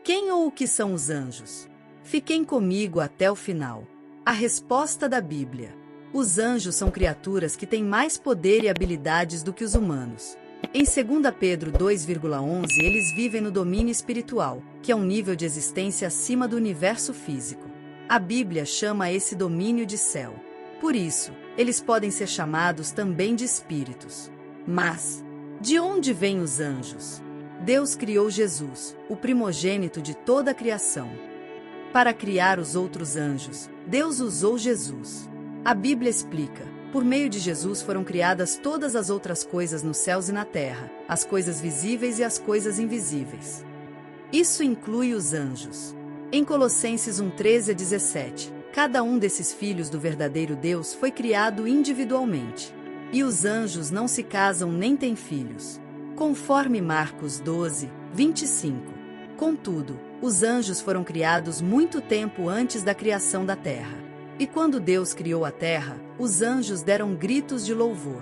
Quem ou o que são os anjos? Fiquem comigo até o final. A resposta da Bíblia. Os anjos são criaturas que têm mais poder e habilidades do que os humanos. Em 2 Pedro 2,11, eles vivem no domínio espiritual, que é um nível de existência acima do universo físico. A Bíblia chama esse domínio de céu. Por isso, eles podem ser chamados também de espíritos. Mas, de onde vêm os anjos? Deus criou Jesus, o primogênito de toda a criação. Para criar os outros anjos, Deus usou Jesus. A Bíblia explica: por meio de Jesus foram criadas todas as outras coisas nos céus e na terra, as coisas visíveis e as coisas invisíveis. Isso inclui os anjos. Em Colossenses 1:13-17, cada um desses filhos do verdadeiro Deus foi criado individualmente. E os anjos não se casam nem têm filhos. Conforme Marcos 12:25. Contudo, os anjos foram criados muito tempo antes da criação da terra. E quando Deus criou a terra, os anjos deram gritos de louvor.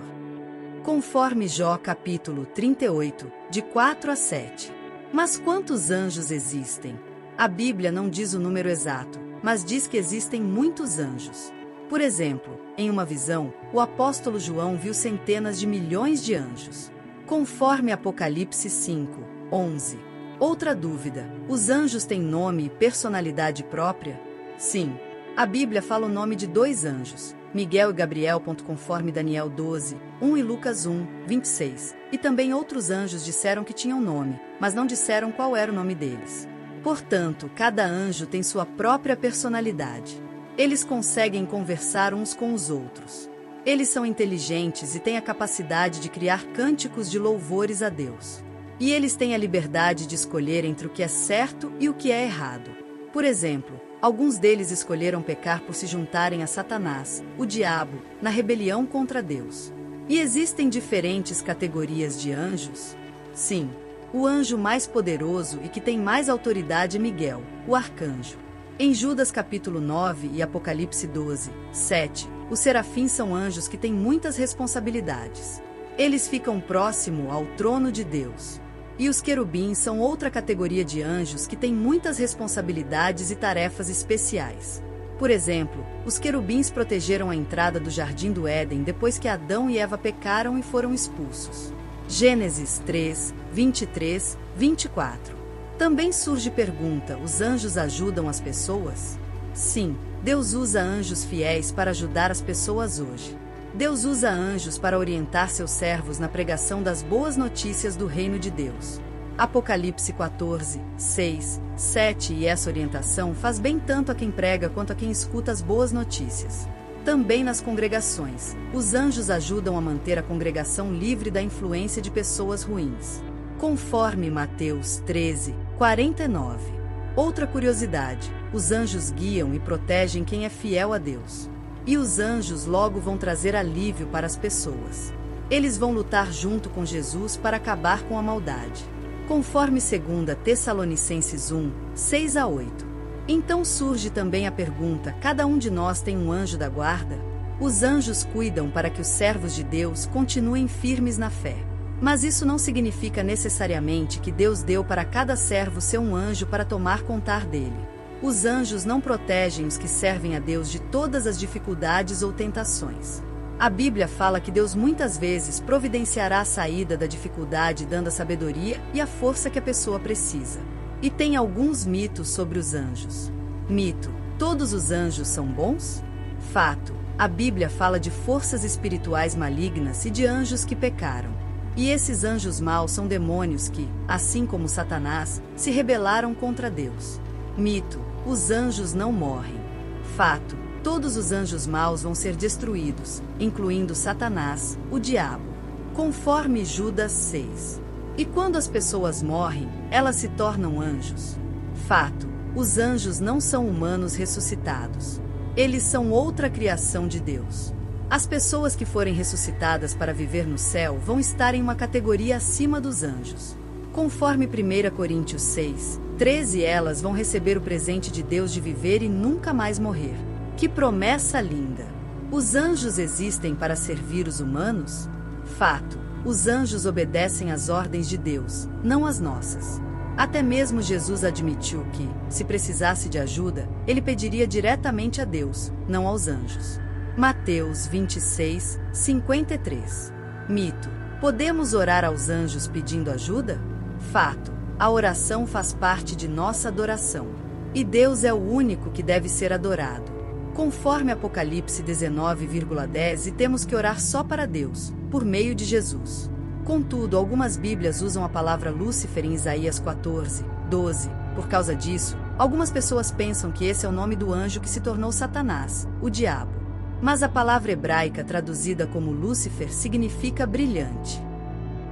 Conforme Jó capítulo 38, de 4-7. Mas quantos anjos existem? A Bíblia não diz o número exato, mas diz que existem muitos anjos. Por exemplo, em uma visão, o apóstolo João viu centenas de milhões de anjos. Conforme Apocalipse 5:11. Outra dúvida: os anjos têm nome e personalidade própria? Sim. A Bíblia fala o nome de 2 anjos, Miguel e Gabriel. Conforme Daniel 12:1 e Lucas 1:26. E também outros anjos disseram que tinham nome, mas não disseram qual era o nome deles. Portanto, cada anjo tem sua própria personalidade. Eles conseguem conversar uns com os outros. Eles são inteligentes e têm a capacidade de criar cânticos de louvores a Deus. E eles têm a liberdade de escolher entre o que é certo e o que é errado. Por exemplo, alguns deles escolheram pecar por se juntarem a Satanás, o diabo, na rebelião contra Deus. E existem diferentes categorias de anjos? Sim, o anjo mais poderoso e que tem mais autoridade é Miguel, o arcanjo. Em Judas capítulo 9 e Apocalipse 12:7, os serafins são anjos que têm muitas responsabilidades. Eles ficam próximo ao trono de Deus. E os querubins são outra categoria de anjos que têm muitas responsabilidades e tarefas especiais. Por exemplo, os querubins protegeram a entrada do Jardim do Éden depois que Adão e Eva pecaram e foram expulsos. Gênesis 3:23-24. Também surge pergunta: os anjos ajudam as pessoas? Sim, Deus usa anjos fiéis para ajudar as pessoas hoje. Deus usa anjos para orientar seus servos na pregação das boas notícias do reino de Deus. Apocalipse 14:6-7. E essa orientação faz bem tanto a quem prega quanto a quem escuta as boas notícias. Também nas congregações, os anjos ajudam a manter a congregação livre da influência de pessoas ruins. Conforme Mateus 13:49. Outra curiosidade: os anjos guiam e protegem quem é fiel a Deus. E os anjos logo vão trazer alívio para as pessoas. Eles vão lutar junto com Jesus para acabar com a maldade. Conforme 2 Tessalonicenses 1:6-8. Então surge também a pergunta: cada um de nós tem um anjo da guarda? Os anjos cuidam para que os servos de Deus continuem firmes na fé. Mas isso não significa necessariamente que Deus deu para cada servo ser um anjo para tomar conta dele. Os anjos não protegem os que servem a Deus de todas as dificuldades ou tentações. A Bíblia fala que Deus muitas vezes providenciará a saída da dificuldade dando a sabedoria e a força que a pessoa precisa. E tem alguns mitos sobre os anjos. Mito: todos os anjos são bons? Fato: a Bíblia fala de forças espirituais malignas e de anjos que pecaram. E esses anjos maus são demônios que, assim como Satanás, se rebelaram contra Deus. Mito: os anjos não morrem. Fato: todos os anjos maus vão ser destruídos, incluindo Satanás, o diabo. Conforme Judas 6. E quando as pessoas morrem, elas se tornam anjos. Fato: os anjos não são humanos ressuscitados. Eles são outra criação de Deus. As pessoas que forem ressuscitadas para viver no céu vão estar em uma categoria acima dos anjos. Conforme 1 Coríntios 6:13, elas vão receber o presente de Deus de viver e nunca mais morrer. Que promessa linda! Os anjos existem para servir os humanos? Fato: os anjos obedecem às ordens de Deus, não às nossas. Até mesmo Jesus admitiu que, se precisasse de ajuda, ele pediria diretamente a Deus, não aos anjos. Mateus 26, 53. Mito: podemos orar aos anjos pedindo ajuda? Fato: a oração faz parte de nossa adoração. E Deus é o único que deve ser adorado. Conforme Apocalipse 19,10, e temos que orar só para Deus, por meio de Jesus. Contudo, algumas Bíblias usam a palavra Lúcifer em Isaías 14, 12. Por causa disso, algumas pessoas pensam que esse é o nome do anjo que se tornou Satanás, o diabo. Mas a palavra hebraica traduzida como Lúcifer significa brilhante.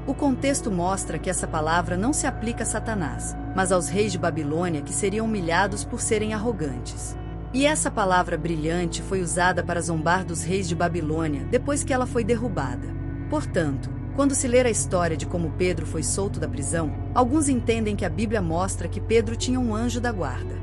O contexto mostra que essa palavra não se aplica a Satanás, mas aos reis de Babilônia que seriam humilhados por serem arrogantes. E essa palavra brilhante foi usada para zombar dos reis de Babilônia depois que ela foi derrubada. Portanto, quando se ler a história de como Pedro foi solto da prisão, alguns entendem que a Bíblia mostra que Pedro tinha um anjo da guarda.